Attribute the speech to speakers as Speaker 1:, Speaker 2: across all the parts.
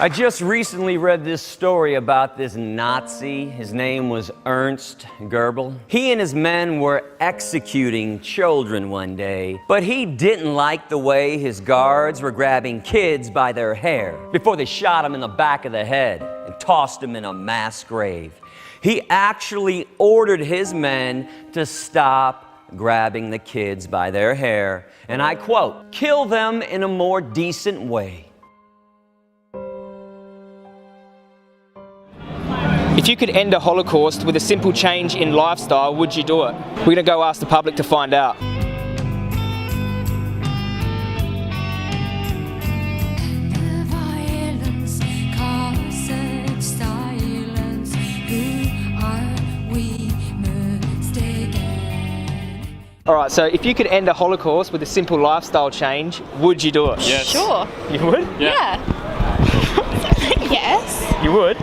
Speaker 1: I just recently read this story about this Nazi. His name was Ernst Goebbels. He and his men were executing children one day, but he didn't like the way his guards were grabbing kids by their hair before they shot them in the back of the head and tossed them in a mass grave. He actually ordered his men to stop grabbing the kids by their hair, and I quote, "Kill them in a more decent way."
Speaker 2: If you could end a Holocaust with a simple change in lifestyle, would you do it? We're going to go ask the public to find out. Alright, so if you could end a Holocaust with a simple lifestyle change, would you do it?
Speaker 3: Yes.
Speaker 4: Sure.
Speaker 2: You would?
Speaker 4: Yeah. Yes.
Speaker 2: You would?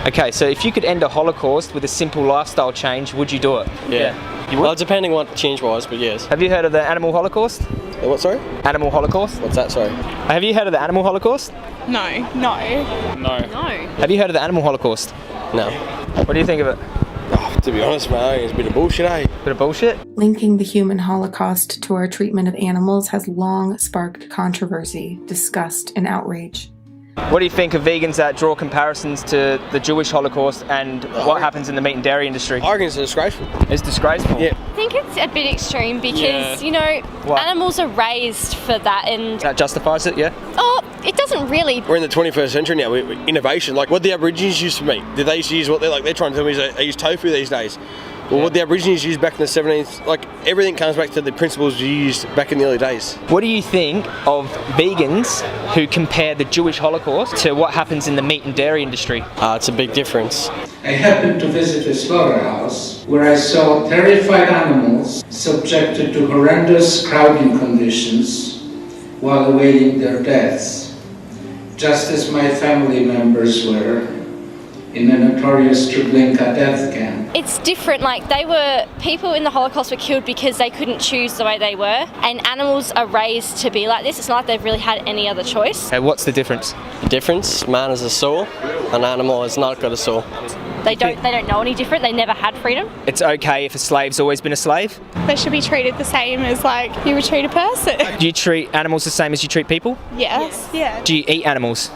Speaker 2: Okay, so if you could end a Holocaust with a simple lifestyle change, would you do it?
Speaker 3: Yeah.
Speaker 2: You would?
Speaker 3: Well, depending what the change was, but yes.
Speaker 2: Have you heard of the animal Holocaust?
Speaker 3: What, sorry?
Speaker 2: Animal Holocaust?
Speaker 3: What's that, sorry?
Speaker 2: Have you heard of the animal Holocaust?
Speaker 4: No.
Speaker 2: Have you heard of the animal Holocaust?
Speaker 3: No.
Speaker 2: What do you think of it?
Speaker 3: Oh, to be honest, mate, it's a bit of bullshit, eh?
Speaker 2: Bit of bullshit?
Speaker 5: Linking the human Holocaust to our treatment of animals has long sparked controversy, disgust, and outrage.
Speaker 2: What do you think of vegans that draw comparisons to the Jewish Holocaust and what happens in the meat and dairy industry?
Speaker 3: I reckon it's disgraceful.
Speaker 2: It's disgraceful?
Speaker 3: Yeah.
Speaker 4: I think it's a bit extreme because, you know,
Speaker 2: What?
Speaker 4: animals are raised for that and...
Speaker 2: That justifies it, yeah?
Speaker 4: Oh, it doesn't really.
Speaker 3: We're in the 21st century now, with innovation. Like what the Aborigines used to meet. Did they used to use what they're trying to tell me is they use tofu these days. Well, what the Aborigines used back in the 17th, like everything comes back to the principles used back in the early days.
Speaker 2: What do you think of vegans who compare the Jewish Holocaust to what happens in the meat and dairy industry?
Speaker 3: It's a big difference.
Speaker 6: I happened to visit a slaughterhouse where I saw terrified animals subjected to horrendous crowding conditions while awaiting their deaths, just as my family members were in the notorious Treblinka death camp.
Speaker 4: It's different, like people in the Holocaust were killed because they couldn't choose the way they were, and animals are raised to be like this. It's not like they've really had any other choice.
Speaker 2: What's the difference?
Speaker 3: The difference, man has a soul, an animal has not got a soul.
Speaker 4: They don't know any different, they never had freedom.
Speaker 2: It's okay if a slave's always been a slave?
Speaker 7: They should be treated the same as like you would treat a person.
Speaker 2: Do you treat animals the same as you treat people?
Speaker 7: Yes. Yeah.
Speaker 2: Do you eat animals?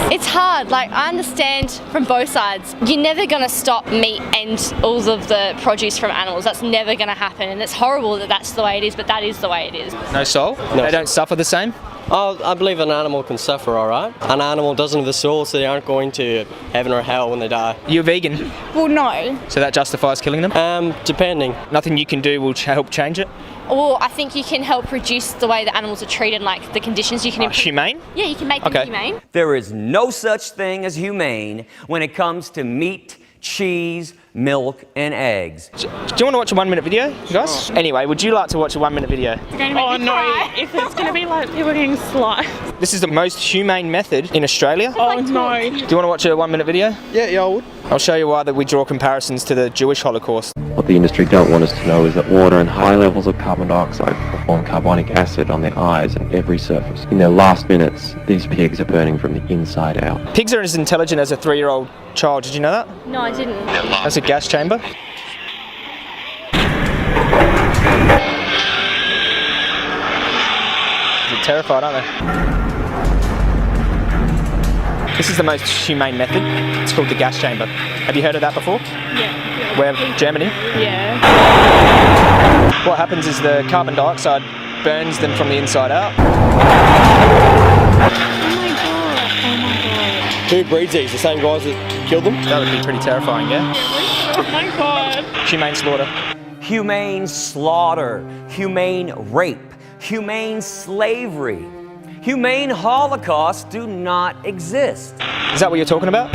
Speaker 4: It's hard, like I understand from both sides. You're never gonna stop meat and all of the produce from animals. That's never gonna happen, and it's horrible that that's the way it is, but that is the way it is.
Speaker 2: No soul?
Speaker 3: No.
Speaker 2: They don't suffer the same?
Speaker 3: Oh, I believe an animal can suffer, alright. An animal doesn't have a soul, so they aren't going to heaven or hell when they die.
Speaker 2: You're vegan,
Speaker 7: Well, no.
Speaker 2: so that justifies killing them?
Speaker 3: Depending.
Speaker 2: Nothing you can do will help change it?
Speaker 4: Or I think you can help reduce the way that animals are treated, like the conditions you can improve.
Speaker 2: Humane?
Speaker 4: Yeah, you can make them humane.
Speaker 1: There is no such thing as humane when it comes to meat, cheese, milk, and eggs.
Speaker 2: Do you want to watch a 1 minute video, you guys? Anyway, would you like to watch a 1 minute video?
Speaker 7: Oh no! If it's going to be like people getting sliced.
Speaker 2: This is the most humane method in Australia.
Speaker 7: Oh no!
Speaker 2: Do you want to watch a 1 minute video?
Speaker 3: Yeah, I would.
Speaker 2: I'll show you why that we draw comparisons to the Jewish Holocaust.
Speaker 8: What the industry don't want us to know is that water and high levels of carbon dioxide form carbonic acid on their eyes and every surface. In their last minutes, these pigs are burning from the inside out.
Speaker 2: Pigs are as intelligent as a 3-year-old child. Did you know that?
Speaker 4: No, I didn't.
Speaker 2: That's a gas chamber. They're terrified, aren't they? This is the most humane method. It's called the gas chamber. Have you heard of that before?
Speaker 7: Yeah.
Speaker 2: Where? Germany?
Speaker 7: Yeah.
Speaker 2: What happens is the carbon dioxide burns them from the inside out.
Speaker 7: Oh my god!
Speaker 3: Who breeds these? The same guys that killed them?
Speaker 2: That would be pretty terrifying, yeah?
Speaker 7: Oh my god!
Speaker 2: Humane slaughter.
Speaker 1: Humane slaughter, humane rape, humane slavery, humane Holocaust do not exist.
Speaker 2: Is that what you're talking about?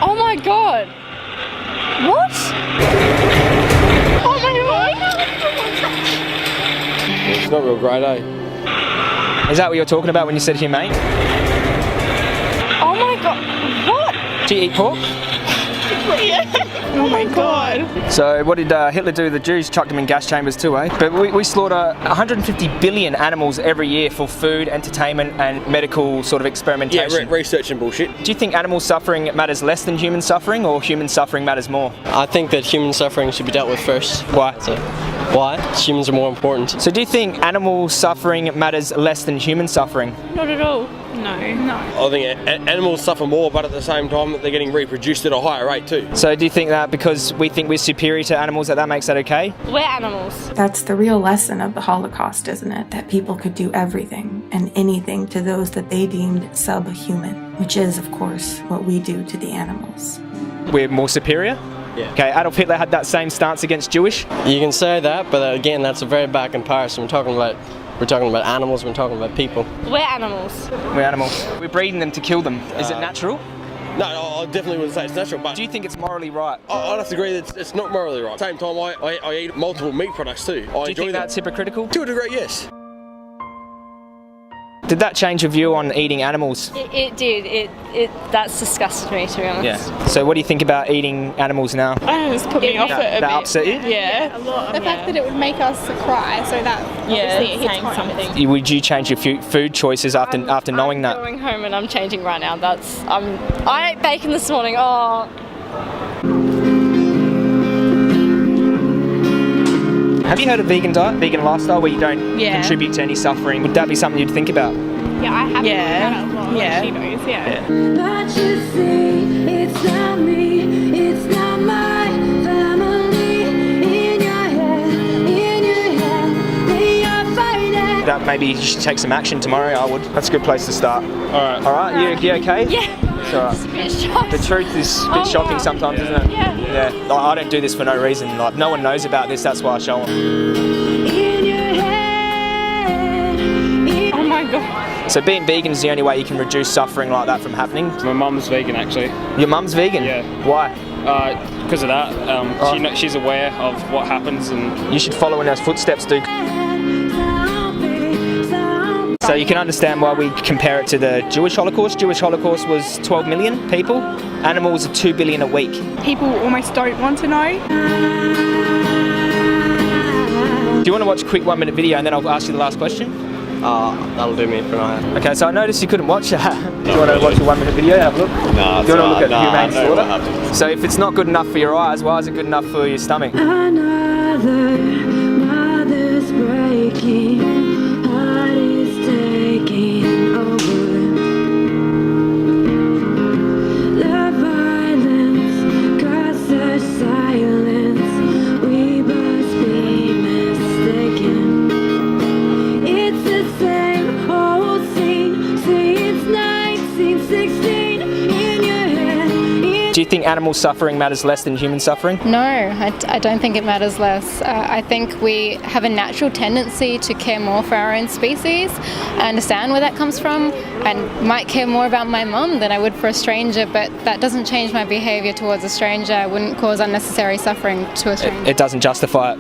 Speaker 4: Oh my god! What?
Speaker 7: Oh my god!
Speaker 3: It's not real great, eh?
Speaker 2: Is that what you're talking about when you said humane?
Speaker 4: Oh my god! What?
Speaker 2: Do you eat pork?
Speaker 7: Oh my god.
Speaker 2: So what did Hitler do to the Jews? Chucked them in gas chambers too, eh? But we slaughter 150 billion animals every year for food, entertainment and medical sort of experimentation.
Speaker 3: Yeah, research and bullshit.
Speaker 2: Do you think animal suffering matters less than human suffering, or human suffering matters more?
Speaker 9: I think that human suffering should be dealt with first.
Speaker 2: Why?
Speaker 9: Why? Humans are more important.
Speaker 2: So do you think animal suffering matters less than human suffering?
Speaker 7: Not at all. No.
Speaker 3: I think animals suffer more, but at the same time they're getting reproduced at a higher rate too.
Speaker 2: So do you think that because we think we're superior to animals that makes that okay?
Speaker 4: We're animals.
Speaker 5: That's the real lesson of the Holocaust, isn't it? That people could do everything and anything to those that they deemed subhuman, which is, of course, what we do to the animals.
Speaker 2: We're more superior?
Speaker 3: Yeah.
Speaker 2: Okay, Adolf Hitler had that same stance against Jewish?
Speaker 9: You can say that, but again, that's a very bad comparison. We're talking about animals, we're talking about people.
Speaker 4: We're animals.
Speaker 2: We're animals. We're breeding them to kill them. Is it natural?
Speaker 3: No, I definitely wouldn't say it's natural, but
Speaker 2: Do you think it's morally right?
Speaker 3: I'd have to agree that it's not morally right. At the same time, I eat multiple meat products too.
Speaker 2: Do you think that's hypocritical?
Speaker 3: To a degree, yes.
Speaker 2: Did that change your view on eating animals?
Speaker 4: It did. That's disgusted me, to be honest.
Speaker 2: Yeah. So what do you think about eating animals now?
Speaker 7: I don't know, it's put me off it a bit.
Speaker 2: That upset you?
Speaker 7: Yeah.
Speaker 10: The fact that it would make us cry, so that obviously it hits home.
Speaker 7: something.
Speaker 2: Would you change your food choices after knowing that?
Speaker 4: I'm going home and I'm changing right now. I ate bacon this morning. Oh.
Speaker 2: Have you heard of vegan diet, vegan lifestyle, where you don't
Speaker 7: Yeah.
Speaker 2: contribute to any suffering? Would that be something you'd think about?
Speaker 10: Yeah, I have
Speaker 7: Yeah.
Speaker 10: had a lot.
Speaker 7: Yeah.
Speaker 10: She knows, yeah.
Speaker 11: But you see, it's not me, it's not my family. In your head, they are fighting.
Speaker 2: That maybe you should take some action tomorrow, I would. That's a good place to start. Alright. Alright, you okay?
Speaker 4: Yeah.
Speaker 2: It's alright.
Speaker 4: It's a bit shocked.
Speaker 2: The truth is a bit shocking sometimes, isn't it?
Speaker 4: Yeah.
Speaker 2: Yeah. I don't do this for no reason. Like, no one knows about this, that's why I show them.
Speaker 11: In your head.
Speaker 7: Oh my god.
Speaker 2: So being vegan is the only way you can reduce suffering like that from happening?
Speaker 12: My mum's vegan actually.
Speaker 2: Your mum's vegan?
Speaker 12: Yeah.
Speaker 2: Why?
Speaker 12: Because of that. She's aware of what happens and...
Speaker 2: You should follow in those footsteps, dude. So you can understand why we compare it to the Jewish Holocaust. Jewish Holocaust was 12 million people. Animals are 2 billion a week.
Speaker 10: People almost don't want to know.
Speaker 2: Do you want to watch a quick 1 minute video and then I'll ask you the last question?
Speaker 9: That'll do me for now.
Speaker 2: Okay, so I noticed you couldn't watch that. Do you want to watch a 1 minute video? Have a look?
Speaker 9: No,
Speaker 2: do you want to look at humane slaughter? So if it's not good enough for your eyes, why is it good enough for your stomach?
Speaker 11: Another mother's breaking. Taking over. The violence caused such silence. We must be mistaken. It's the same old scene since 1916 in your head.
Speaker 2: Do you think animal suffering matters less than human suffering?
Speaker 13: No, I don't think it matters less. I think we have a natural tendency to care more for our own species. I understand where that comes from. I might care more about my mum than I would for a stranger, but that doesn't change my behaviour towards a stranger. I wouldn't cause unnecessary suffering to a stranger.
Speaker 2: It doesn't justify it.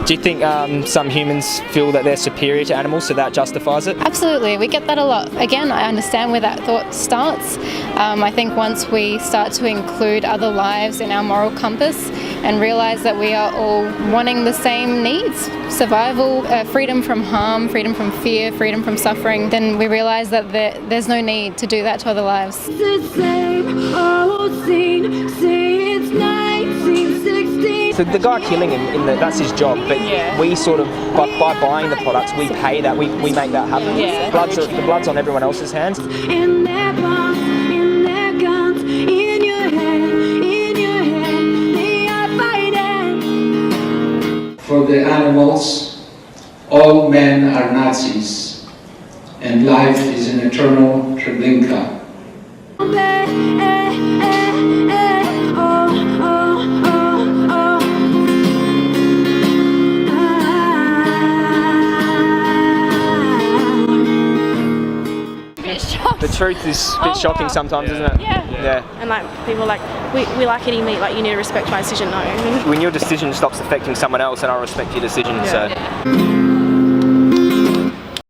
Speaker 2: Do you think some humans feel that they're superior to animals, so that justifies it?
Speaker 13: Absolutely, we get that a lot. Again, I understand where that thought starts. I think once we start to include other lives in our moral compass and realise that we are all wanting the same needs, survival, freedom from harm, freedom from fear, freedom from suffering, then we realise that there's no need to do that to other lives.
Speaker 11: The same old scene since 1916.
Speaker 2: So the guy killing him, that's his job, but we sort of, by buying the products, we pay that, we make that happen.
Speaker 7: Yeah.
Speaker 2: The blood's on everyone else's hands.
Speaker 11: In their bombs, in their guns, in your head, they are fighting.
Speaker 6: For the animals, all men are Nazis, and life is an eternal Treblinka.
Speaker 2: The truth is a bit shocking sometimes, isn't it? Yeah.
Speaker 10: And like people are like, we like eating meat, like you need to respect my decision. No.
Speaker 2: When your decision stops affecting someone else, then I respect your decision. So.